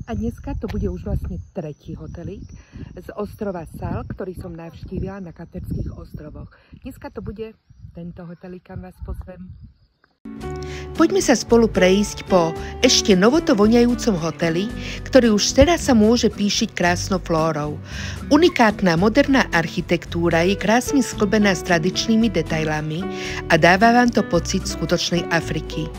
A dneska to bude už vlastne tretí hotelík z ostrova Sal, ktorý som navštívila na Katerských ostrovoch. Dneska to bude tento hotelík, kam vás pozvem. Poďme sa spolu prejsť po ešte novoto voňajúcom hoteli, ktorý už teraz sa môže píšiť krásnou flórou. Unikátna moderná architektúra je krásne sklbená s tradičnými detailami a dáva vám to pocit skutočnej Afriky.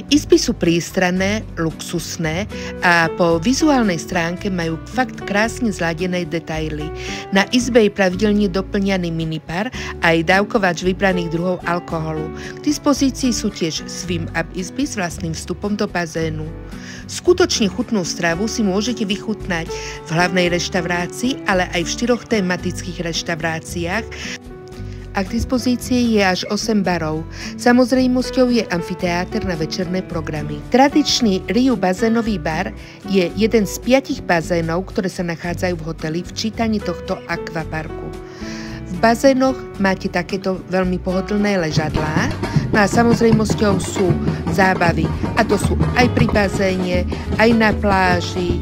Izby sú prístranné, luxusné a po vizuálnej stránke majú fakt krásne zladené detaily. Na izbe je pravidelne doplňaný minibar a aj dávkovač vybraných druhov alkoholu. K dispozícii sú tiež swim-up izby s vlastným vstupom do bazénu. Skutočne chutnú stravu si môžete vychutnať v hlavnej reštaurácii, ale aj v 4 tematických reštauráciách. A k dispozícii je až 8 barov. Samozrejmosťou je amfiteáter na večerné programy. Tradičný Riu bazénový bar je jeden z 5 bazénov, ktoré sa nachádzajú v hoteli v čítaní tohto akvaparku. V bazénoch máte takéto veľmi pohodlné ležadlá, no a samozrejmosťou sú zábavy. A to sú aj pri bazéne, aj na pláži,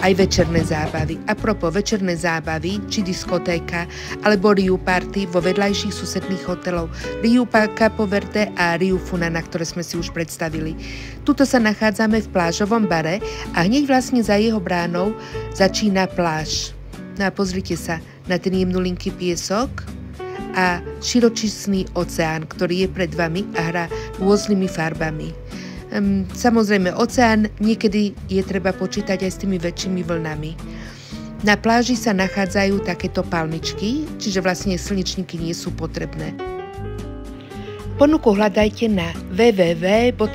aj večerné zábavy. A propos večerné zábavy, či diskotéka, alebo Riu Party vo vedľajších susedných hotelov Riu Capo Verde a Riu Funana, ktoré sme si už predstavili. Tuto sa nachádzame v plážovom bare a hneď vlastne za jeho bránou začína pláž. No a pozrite sa na ten jemnulinký piesok a širočísny oceán, ktorý je pred vami a hrá rôznymi farbami. Samozrejme, oceán niekedy je treba počítať aj s tými väčšími vlnami. Na pláži sa nachádzajú takéto palmičky, čiže vlastne slnečníky nie sú potrebné. Ponuku hľadajte na www.topas.sk.